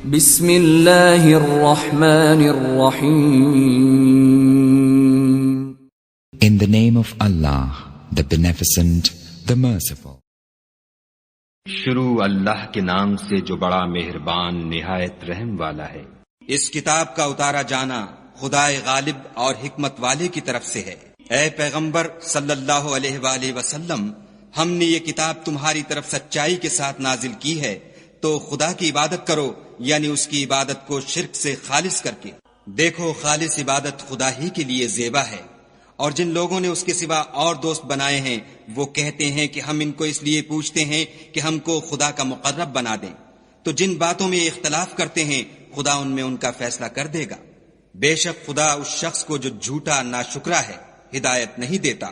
بسم اللہ الرحمن الرحیم. In the name of Allah, the Beneficent, the Merciful. شروع اللہ کے نام سے جو بڑا مہربان نہایت رحم والا ہے. اس کتاب کا اتارا جانا خدائے غالب اور حکمت والے کی طرف سے ہے. اے پیغمبر صلی اللہ علیہ وآلہ وسلم، ہم نے یہ کتاب تمہاری طرف سچائی کے ساتھ نازل کی ہے، تو خدا کی عبادت کرو، یعنی اس کی عبادت کو شرک سے خالص کر کے. دیکھو، خالص عبادت خدا ہی کے لیے زیبا ہے، اور جن لوگوں نے اس کے سوا اور دوست بنائے ہیں وہ کہتے ہیں کہ ہم ان کو اس لیے پوچھتے ہیں کہ ہم کو خدا کا مقرب بنا دیں. تو جن باتوں میں اختلاف کرتے ہیں خدا ان میں ان کا فیصلہ کر دے گا. بے شک خدا اس شخص کو جو جھوٹا ناشکرا ہے ہدایت نہیں دیتا.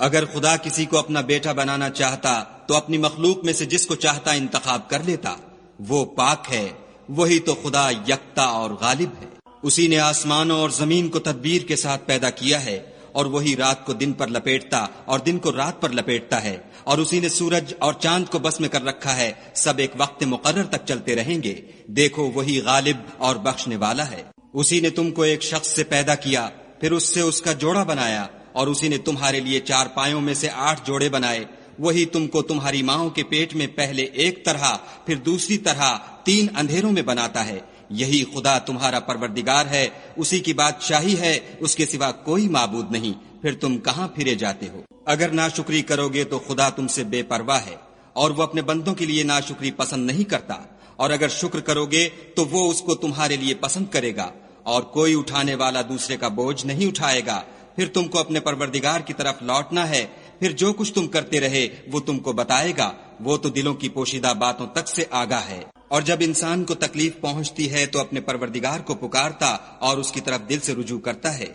اگر خدا کسی کو اپنا بیٹا بنانا چاہتا تو اپنی مخلوق میں سے جس کو چاہتا انتخاب کر لیتا. وہ پاک ہے، وہی تو خدا یکتا اور غالب ہے. اسی نے آسمانوں اور زمین کو تدبیر کے ساتھ پیدا کیا ہے، اور وہی رات کو دن پر لپیٹتا اور دن کو رات پر لپیٹتا ہے، اور اسی نے سورج اور چاند کو بس میں کر رکھا ہے. سب ایک وقت مقرر تک چلتے رہیں گے. دیکھو، وہی غالب اور بخشنے والا ہے. اسی نے تم کو ایک شخص سے پیدا کیا، پھر اس سے اس کا جوڑا بنایا، اور اسی نے تمہارے لیے 4 پایوں میں سے 8 جوڑے بنائے. وہی تم کو تمہاری ماؤں کے پیٹ میں پہلے ایک طرح پھر دوسری طرح 3 اندھیروں میں بناتا ہے. یہی خدا تمہارا پروردگار ہے، اسی کی بادشاہی ہے، اس کے سوا کوئی معبود نہیں. پھر تم کہاں پھرے جاتے ہو؟ اگر ناشکری کرو گے تو خدا تم سے بے پرواہ ہے، اور وہ اپنے بندوں کے لیے ناشکری پسند نہیں کرتا. اور اگر شکر کرو گے تو وہ اس کو تمہارے لیے پسند کرے گا، اور کوئی اٹھانے والا دوسرے کا بوجھ نہیں اٹھائے گا. پھر تم کو اپنے پروردگار کی طرف لوٹنا ہے، پھر جو کچھ تم کرتے رہے وہ تم کو بتائے گا. وہ تو دلوں کی پوشیدہ باتوں تک سے آگاہ ہے. اور جب انسان کو تکلیف پہنچتی ہے تو اپنے پروردگار کو پکارتا اور اس کی طرف دل سے رجوع کرتا ہے.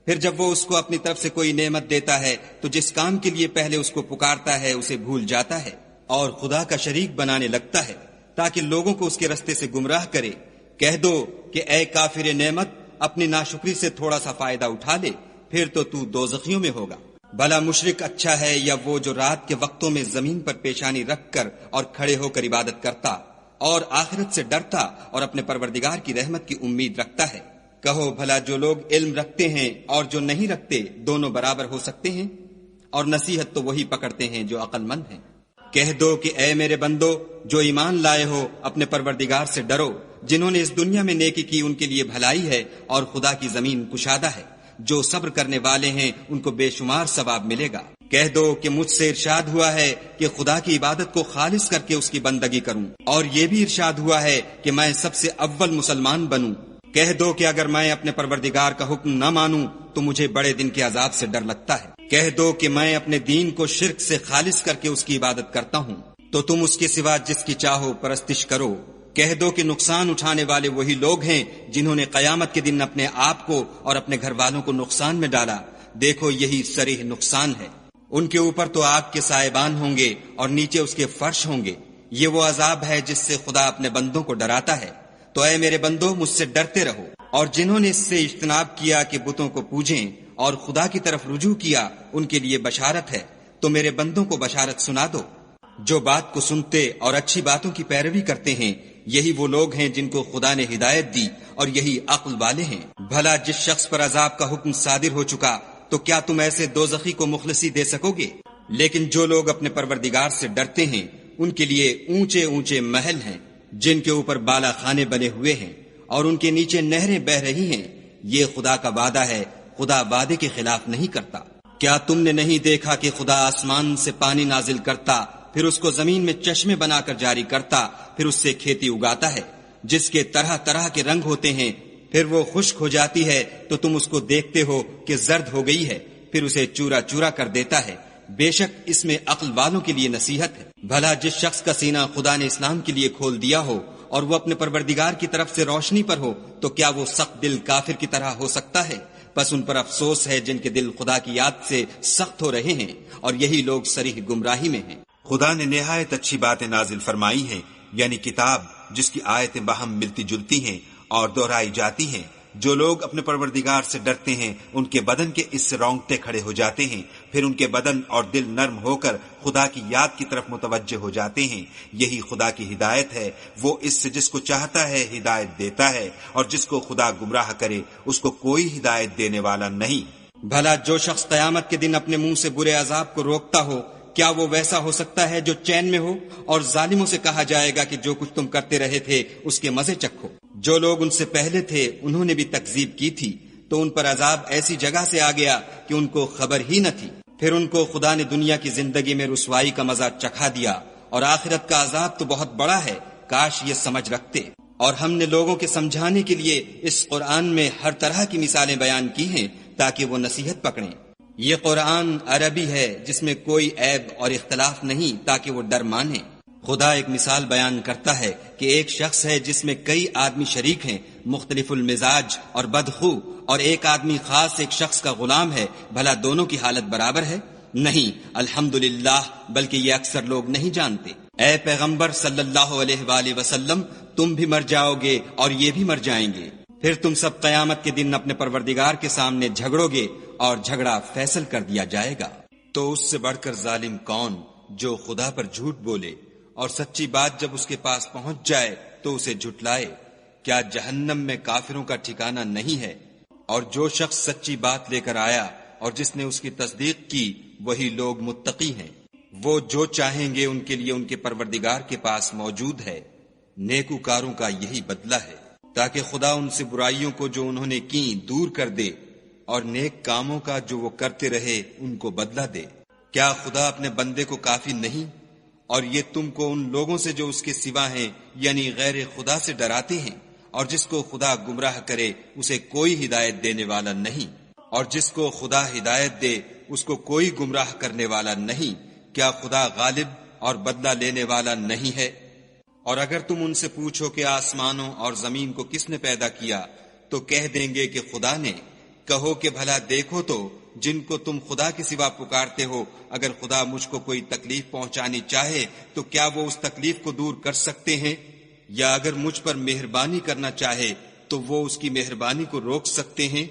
پھر جب وہ اس کو اپنی طرف سے کوئی نعمت دیتا ہے تو جس کام کے لیے پہلے اس کو پکارتا ہے اسے بھول جاتا ہے، اور خدا کا شریک بنانے لگتا ہے تاکہ لوگوں کو اس کے رستے سے گمراہ کرے. کہہ دو کہ اے کافر نعمت، اپنی ناشکری سے تھوڑا سا فائدہ اٹھا لے، پھر تو دوزخیوں میں ہوگا. بھلا مشرک اچھا ہے یا وہ جو رات کے وقتوں میں زمین پر پیشانی رکھ کر اور کھڑے ہو کر عبادت کرتا اور آخرت سے ڈرتا اور اپنے پروردگار کی رحمت کی امید رکھتا ہے؟ کہو بھلا جو لوگ علم رکھتے ہیں اور جو نہیں رکھتے دونوں برابر ہو سکتے ہیں؟ اور نصیحت تو وہی پکڑتے ہیں جو عقل مند ہیں. کہہ دو کہ اے میرے بندو جو ایمان لائے ہو، اپنے پروردگار سے ڈرو. جنہوں نے اس دنیا میں نیکی کی ان کے لیے بھلائی ہے، اور خدا کی زمین کشادہ ہے. جو صبر کرنے والے ہیں ان کو بے شمار ثواب ملے گا. کہہ دو کہ مجھ سے ارشاد ہوا ہے کہ خدا کی عبادت کو خالص کر کے اس کی بندگی کروں، اور یہ بھی ارشاد ہوا ہے کہ میں سب سے اول مسلمان بنوں. کہہ دو کہ اگر میں اپنے پروردگار کا حکم نہ مانوں تو مجھے بڑے دن کے عذاب سے ڈر لگتا ہے. کہہ دو کہ میں اپنے دین کو شرک سے خالص کر کے اس کی عبادت کرتا ہوں، تو تم اس کے سوا جس کی چاہو پرستش کرو. کہہ دو کہ نقصان اٹھانے والے وہی لوگ ہیں جنہوں نے قیامت کے دن اپنے آپ کو اور اپنے گھر والوں کو نقصان میں ڈالا. دیکھو، یہی صریح نقصان ہے. ان کے اوپر تو آگ کے سائبان ہوں گے اور نیچے اس کے فرش ہوں گے. یہ وہ عذاب ہے جس سے خدا اپنے بندوں کو ڈراتا ہے. تو اے میرے بندو، مجھ سے ڈرتے رہو. اور جنہوں نے اس سے اجتناب کیا کہ بتوں کو پوجیں اور خدا کی طرف رجوع کیا، ان کے لیے بشارت ہے. تو میرے بندوں کو بشارت سنا دو. جو بات کو سنتے اور اچھی باتوں کی پیروی کرتے ہیں، یہی وہ لوگ ہیں جن کو خدا نے ہدایت دی، اور یہی عقل والے ہیں. بھلا جس شخص پر عذاب کا حکم صادر ہو چکا، تو کیا تم ایسے دوزخی کو مخلصی دے سکو گے؟ لیکن جو لوگ اپنے پروردگار سے ڈرتے ہیں ان کے لیے اونچے اونچے محل ہیں جن کے اوپر بالا خانے بنے ہوئے ہیں، اور ان کے نیچے نہریں بہ رہی ہیں. یہ خدا کا وعدہ ہے، خدا وعدے کے خلاف نہیں کرتا. کیا تم نے نہیں دیکھا کہ خدا آسمان سے پانی نازل کرتا، پھر اس کو زمین میں چشمے بنا کر جاری کرتا، پھر اس سے کھیتی اگاتا ہے جس کے طرح طرح کے رنگ ہوتے ہیں. پھر وہ خشک ہو جاتی ہے تو تم اس کو دیکھتے ہو کہ زرد ہو گئی ہے، پھر اسے چورا چورا کر دیتا ہے. بے شک اس میں عقل والوں کے لیے نصیحت ہے. بھلا جس شخص کا سینہ خدا نے اسلام کے لیے کھول دیا ہو اور وہ اپنے پروردگار کی طرف سے روشنی پر ہو، تو کیا وہ سخت دل کافر کی طرح ہو سکتا ہے؟ بس ان پر افسوس ہے جن کے دل خدا کی یاد سے سخت ہو رہے ہیں، اور یہی لوگ صریح گمراہی میں ہیں. خدا نے نہایت اچھی باتیں نازل فرمائی ہیں، یعنی کتاب جس کی آیتیں باہم ملتی جلتی ہیں اور دہرائی جاتی ہیں، جو لوگ اپنے پروردگار سے ڈرتے ہیں ان کے بدن کے اس سے رونگٹے کھڑے ہو جاتے ہیں، پھر ان کے بدن اور دل نرم ہو کر خدا کی یاد کی طرف متوجہ ہو جاتے ہیں۔ یہی خدا کی ہدایت ہے، وہ اس سے جس کو چاہتا ہے ہدایت دیتا ہے، اور جس کو خدا گمراہ کرے اس کو کوئی ہدایت دینے والا نہیں۔ بھلا جو شخص قیامت کے دن اپنے منہ سے برے عذاب کو روکتا ہو، کیا وہ ویسا ہو سکتا ہے جو چین میں ہو؟ اور ظالموں سے کہا جائے گا کہ جو کچھ تم کرتے رہے تھے اس کے مزے چکھو۔ جو لوگ ان سے پہلے تھے انہوں نے بھی تکذیب کی تھی، تو ان پر عذاب ایسی جگہ سے آ گیا کہ ان کو خبر ہی نہ تھی۔ پھر ان کو خدا نے دنیا کی زندگی میں رسوائی کا مزہ چکھا دیا، اور آخرت کا عذاب تو بہت بڑا ہے، کاش یہ سمجھ رکھتے۔ اور ہم نے لوگوں کے سمجھانے کے لیے اس قرآن میں ہر طرح کی مثالیں بیان کی ہیں تاکہ وہ نصیحت پکڑیں۔ یہ قرآن عربی ہے جس میں کوئی عیب اور اختلاف نہیں تاکہ وہ ڈر مانے۔ خدا ایک مثال بیان کرتا ہے کہ ایک شخص ہے جس میں کئی آدمی شریک ہیں، مختلف المزاج اور بدخو، اور ایک آدمی خاص ایک شخص کا غلام ہے، بھلا دونوں کی حالت برابر ہے؟ نہیں، الحمدللہ، بلکہ یہ اکثر لوگ نہیں جانتے۔ اے پیغمبر صلی اللہ علیہ وآلہ وسلم، تم بھی مر جاؤ گے اور یہ بھی مر جائیں گے، پھر تم سب قیامت کے دن اپنے پروردگار کے سامنے جھگڑو گے اور جھگڑا فیصل کر دیا جائے گا۔ تو اس سے بڑھ کر ظالم کون جو خدا پر جھوٹ بولے اور سچی بات جب اس کے پاس پہنچ جائے تو اسے جھٹلائے؟ کیا جہنم میں کافروں کا ٹھکانہ نہیں ہے؟ اور جو شخص سچی بات لے کر آیا اور جس نے اس کی تصدیق کی وہی لوگ متقی ہیں، وہ جو چاہیں گے ان کے لیے ان کے پروردگار کے پاس موجود ہے۔ نیکوکاروں کا یہی بدلہ ہے، تاکہ خدا ان سے برائیوں کو جو انہوں نے کی دور کر دے، اور نیک کاموں کا جو وہ کرتے رہے ان کو بدلہ دے۔ کیا خدا اپنے بندے کو کافی نہیں؟ اور یہ تم کو ان لوگوں سے جو اس کے سوا ہیں یعنی غیر خدا سے ڈراتے ہیں، اور جس کو خدا گمراہ کرے اسے کوئی ہدایت دینے والا نہیں، اور جس کو خدا ہدایت دے اس کو کوئی گمراہ کرنے والا نہیں۔ کیا خدا غالب اور بدلہ لینے والا نہیں ہے؟ اور اگر تم ان سے پوچھو کہ آسمانوں اور زمین کو کس نے پیدا کیا تو کہہ دیں گے کہ خدا نے۔ کہو کہ بھلا دیکھو تو جن کو تم خدا کے سوا پکارتے ہو، اگر خدا مجھ کو کوئی تکلیف پہنچانی چاہے تو کیا وہ اس تکلیف کو دور کر سکتے ہیں؟ یا اگر مجھ پر مہربانی کرنا چاہے تو وہ اس کی مہربانی کو روک سکتے ہیں؟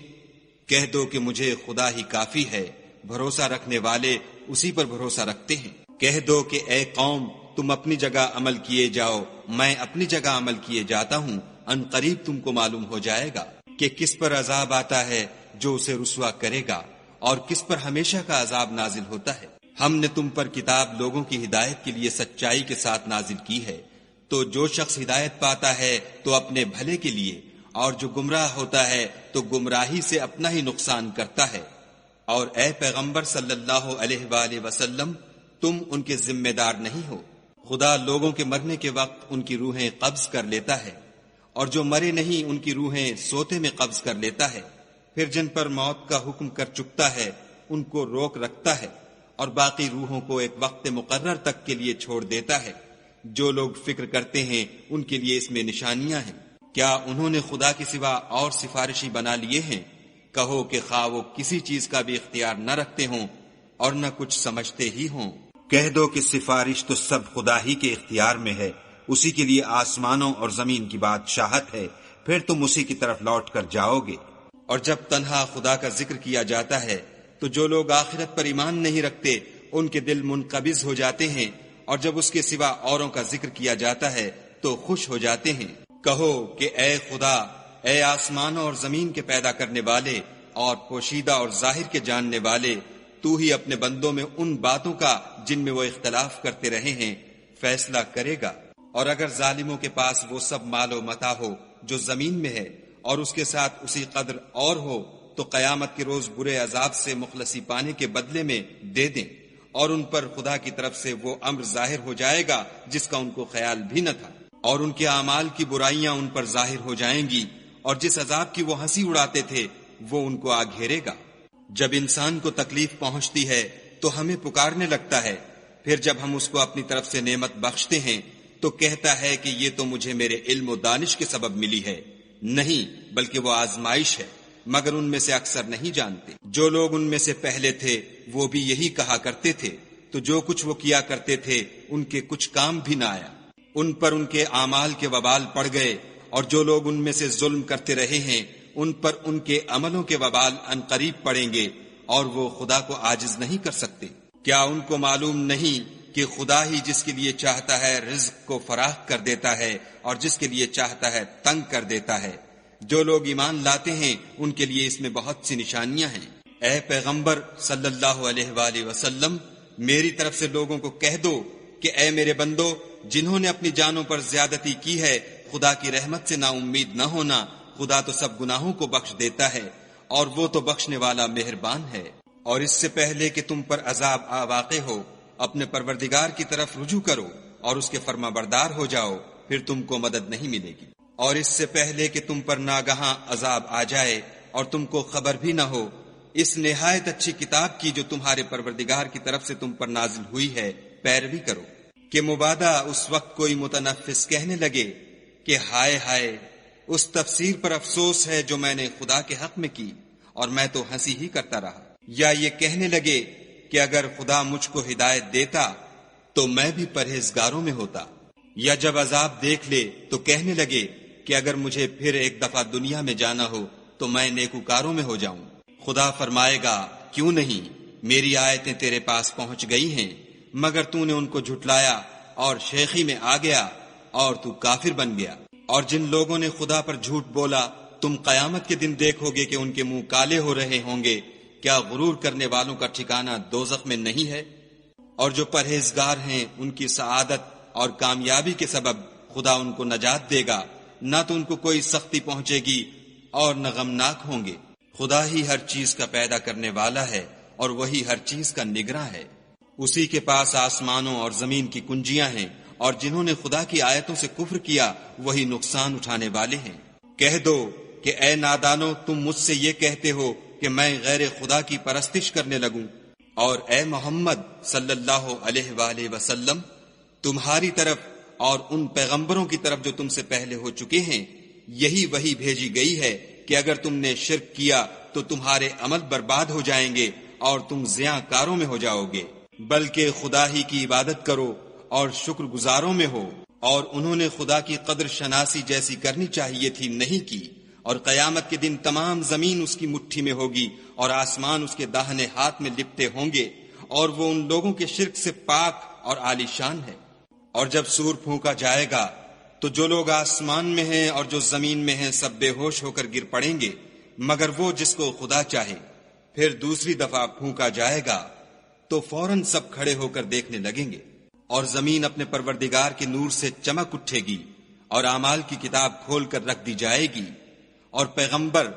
کہہ دو کہ مجھے خدا ہی کافی ہے، بھروسہ رکھنے والے اسی پر بھروسہ رکھتے ہیں۔ کہہ دو کہ اے قوم، تم اپنی جگہ عمل کیے جاؤ، میں اپنی جگہ عمل کیے جاتا ہوں، ان قریب تم کو معلوم ہو جائے گا کہ کس پر عذاب آتا ہے جو اسے رسوا کرے گا، اور کس پر ہمیشہ کا عذاب نازل ہوتا ہے۔ ہم نے تم پر کتاب لوگوں کی ہدایت کے لیے سچائی کے ساتھ نازل کی ہے، تو جو شخص ہدایت پاتا ہے تو اپنے بھلے کے لیے، اور جو گمراہ ہوتا ہے تو گمراہی سے اپنا ہی نقصان کرتا ہے۔ اور اے پیغمبر صلی اللہ علیہ وآلہ وسلم، تم ان کے ذمہ دار نہیں ہو۔ خدا لوگوں کے مرنے کے وقت ان کی روحیں قبض کر لیتا ہے، اور جو مرے نہیں ان کی روحیں سوتے میں قبض کر لیتا ہے، پھر جن پر موت کا حکم کر چکتا ہے ان کو روک رکھتا ہے، اور باقی روحوں کو ایک وقت مقرر تک کے لیے چھوڑ دیتا ہے۔ جو لوگ فکر کرتے ہیں ان کے لیے اس میں نشانیاں ہیں۔ کیا انہوں نے خدا کے سوا اور سفارشی بنا لیے ہیں؟ کہو کہ خواہ وہ کسی چیز کا بھی اختیار نہ رکھتے ہوں اور نہ کچھ سمجھتے ہی ہوں۔ کہہ دو کہ سفارش تو سب خدا ہی کے اختیار میں ہے، اسی کے لیے آسمانوں اور زمین کی بادشاہت ہے، پھر تم اسی کی طرف لوٹ کر جاؤ گے۔ اور جب تنہا خدا کا ذکر کیا جاتا ہے تو جو لوگ آخرت پر ایمان نہیں رکھتے ان کے دل منقبض ہو جاتے ہیں، اور جب اس کے سوا اوروں کا ذکر کیا جاتا ہے تو خوش ہو جاتے ہیں۔ کہو کہ اے خدا، اے آسمانوں اور زمین کے پیدا کرنے والے اور پوشیدہ اور ظاہر کے جاننے والے، تو ہی اپنے بندوں میں ان باتوں کا جن میں وہ اختلاف کرتے رہے ہیں فیصلہ کرے گا۔ اور اگر ظالموں کے پاس وہ سب مال و متاع ہو جو زمین میں ہے اور اس کے ساتھ اسی قدر اور ہو تو قیامت کے روز برے عذاب سے مخلصی پانے کے بدلے میں دے دیں، اور ان پر خدا کی طرف سے وہ امر ظاہر ہو جائے گا جس کا ان کو خیال بھی نہ تھا، اور ان کے اعمال کی برائیاں ان پر ظاہر ہو جائیں گی، اور جس عذاب کی وہ ہنسی اڑاتے تھے وہ ان کو آ گھیرے گا۔ جب انسان کو تکلیف پہنچتی ہے تو ہمیں پکارنے لگتا ہے، پھر جب ہم اس کو اپنی طرف سے نعمت بخشتے ہیں تو کہتا ہے کہ یہ تو مجھے میرے علم و دانش کے سبب ملی ہے۔ نہیں، بلکہ وہ آزمائش ہے، مگر ان میں سے اکثر نہیں جانتے۔ جو لوگ ان میں سے پہلے تھے وہ بھی یہی کہا کرتے تھے، تو جو کچھ وہ کیا کرتے تھے ان کے کچھ کام بھی نہ آیا، ان پر ان کے اعمال کے وبال پڑ گئے، اور جو لوگ ان میں سے ظلم کرتے رہے ہیں ان پر ان کے عملوں کے وبال عنقریب پڑیں گے اور وہ خدا کو عاجز نہیں کر سکتے۔ کیا ان کو معلوم نہیں کہ خدا ہی جس کے لیے چاہتا ہے رزق کو فراخ کر دیتا ہے اور جس کے لیے چاہتا ہے تنگ کر دیتا ہے؟ جو لوگ ایمان لاتے ہیں ان کے لیے اس میں بہت سی نشانیاں ہیں۔ اے پیغمبر صلی اللہ علیہ وآلہ وسلم، میری طرف سے لوگوں کو کہہ دو کہ اے میرے بندو، جنہوں نے اپنی جانوں پر زیادتی کی ہے، خدا کی رحمت سے نا امید نہ ہونا۔ خدا تو سب گناہوں کو بخش دیتا ہے اور وہ تو بخشنے والا مہربان ہے۔ اور اس سے پہلے کہ تم پر عذاب واقع ہو، اپنے پروردگار کی طرف رجوع کرو اور اس کے فرما بردار ہو جاؤ، پھر تم کو مدد نہیں ملے گی۔ اور اس سے پہلے کہ تم پر ناگہاں عذاب آ جائے اور تم کو خبر بھی نہ ہو، اس نہایت اچھی کتاب کی جو تمہارے پروردگار کی طرف سے تم پر نازل ہوئی ہے پیروی کرو، کہ مبادا اس وقت کوئی متنفس کہنے لگے کہ ہائے ہائے، اس تفسیر پر افسوس ہے جو میں نے خدا کے حق میں کی اور میں تو ہنسی ہی کرتا رہا، یا یہ کہنے لگے کہ اگر خدا مجھ کو ہدایت دیتا تو میں بھی پرہیزگاروں میں ہوتا، یا جب عذاب دیکھ لے تو کہنے لگے کہ اگر مجھے پھر ایک دفعہ دنیا میں جانا ہو تو میں نیکوکاروں میں ہو جاؤں۔ خدا فرمائے گا، کیوں نہیں، میری آیتیں تیرے پاس پہنچ گئی ہیں، مگر تو نے ان کو جھٹلایا اور شیخی میں آ گیا اور تو کافر بن گیا۔ اور جن لوگوں نے خدا پر جھوٹ بولا، تم قیامت کے دن دیکھو گے کہ ان کے منہ کالے ہو رہے ہوں گے۔ کیا غرور کرنے والوں کا ٹھکانہ دوزخ میں نہیں ہے؟ اور جو پرہیزگار ہیں ان کی سعادت اور کامیابی کے سبب خدا ان کو نجات دے گا، نہ تو ان کو کوئی سختی پہنچے گی اور نہ غمناک ہوں گے۔ خدا ہی ہر چیز کا پیدا کرنے والا ہے اور وہی ہر چیز کا نگراں ہے۔ اسی کے پاس آسمانوں اور زمین کی کنجیاں ہیں، اور جنہوں نے خدا کی آیتوں سے کفر کیا وہی نقصان اٹھانے والے ہیں۔ کہہ دو کہ اے نادانو، تم مجھ سے یہ کہتے ہو کہ میں غیر خدا کی پرستش کرنے لگوں، اور اے محمد صلی اللہ علیہ وآلہ وسلم، تمہاری طرف اور ان پیغمبروں کی طرف جو تم سے پہلے ہو چکے ہیں یہی وحی بھیجی گئی ہے کہ اگر تم نے شرک کیا تو تمہارے عمل برباد ہو جائیں گے اور تم زیاں کاروں میں ہو جاؤ گے، بلکہ خدا ہی کی عبادت کرو اور شکر گزاروں میں ہو۔ اور انہوں نے خدا کی قدر شناسی جیسی کرنی چاہیے تھی، نہیں کی، اور قیامت کے دن تمام زمین اس کی مٹھی میں ہوگی اور آسمان اس کے داہنے ہاتھ میں لپٹے ہوں گے، اور وہ ان لوگوں کے شرک سے پاک اور عالی شان ہے۔ اور جب سور پھونکا جائے گا تو جو لوگ آسمان میں ہیں اور جو زمین میں ہیں سب بے ہوش ہو کر گر پڑیں گے، مگر وہ جس کو خدا چاہے۔ پھر دوسری دفعہ پھونکا جائے گا تو فوراً سب کھڑے ہو کر دیکھنے لگیں گے، اور زمین اپنے پروردگار کے نور سے چمک اٹھے گی اور اعمال کی کتاب کھول کر رکھ دی جائے گی، اور پیغمبر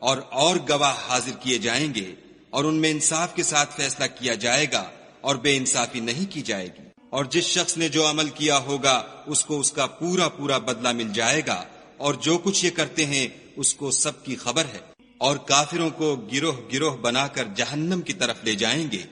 اور گواہ حاضر کیے جائیں گے، اور ان میں انصاف کے ساتھ فیصلہ کیا جائے گا اور بے انصافی نہیں کی جائے گی۔ اور جس شخص نے جو عمل کیا ہوگا اس کو اس کا پورا پورا بدلہ مل جائے گا، اور جو کچھ یہ کرتے ہیں اس کو سب کی خبر ہے۔ اور کافروں کو گروہ گروہ بنا کر جہنم کی طرف لے جائیں گے،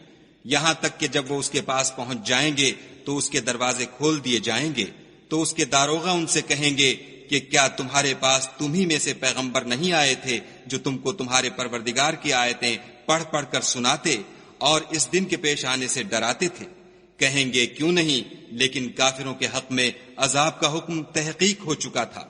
یہاں تک کہ جب وہ اس کے پاس پہنچ جائیں گے تو اس کے دروازے کھول دیے جائیں گے، تو اس کے داروغہ ان سے کہیں گے کہ کیا تمہارے پاس تم ہی میں سے پیغمبر نہیں آئے تھے جو تم کو تمہارے پروردگار کی آیتیں پڑھ پڑھ کر سناتے اور اس دن کے پیش آنے سے ڈراتے تھے؟ کہیں گے کیوں نہیں، لیکن کافروں کے حق میں عذاب کا حکم تحقیق ہو چکا تھا۔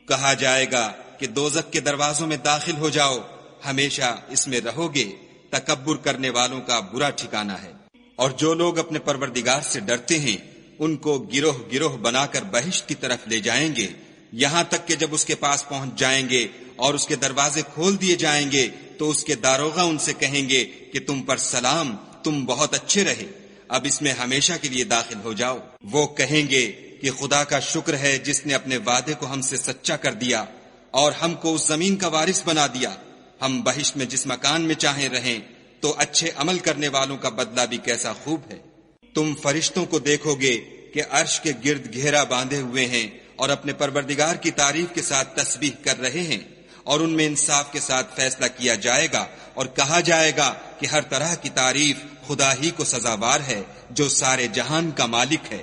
کہا جائے گا کہ دوزخ کے دروازوں میں داخل ہو جاؤ، ہمیشہ اس میں رہو گے، تکبر کرنے والوں کا برا ٹھکانہ ہے۔ اور جو لوگ اپنے پروردگار سے ڈرتے ہیں ان کو گروہ گروہ بنا کر بہشت کی طرف لے جائیں گے، یہاں تک کہ جب اس کے پاس پہنچ جائیں گے اور اس کے دروازے کھول دیے جائیں گے تو اس کے داروغہ ان سے کہیں گے کہ تم پر سلام، تم بہت اچھے رہے، اب اس میں ہمیشہ کے لیے داخل ہو جاؤ۔ وہ کہیں گے کہ خدا کا شکر ہے جس نے اپنے وعدے کو ہم سے سچا کر دیا اور ہم کو اس زمین کا وارث بنا دیا، ہم بہشت میں جس مکان میں چاہیں رہیں، تو اچھے عمل کرنے والوں کا بدلہ بھی کیسا خوب ہے۔ تم فرشتوں کو دیکھو گے کہ عرش کے گرد گھیرا باندھے ہوئے ہیں اور اپنے پروردگار کی تعریف کے ساتھ تسبیح کر رہے ہیں، اور ان میں انصاف کے ساتھ فیصلہ کیا جائے گا اور کہا جائے گا کہ ہر طرح کی تعریف خدا ہی کو سزاوار ہے جو سارے جہان کا مالک ہے۔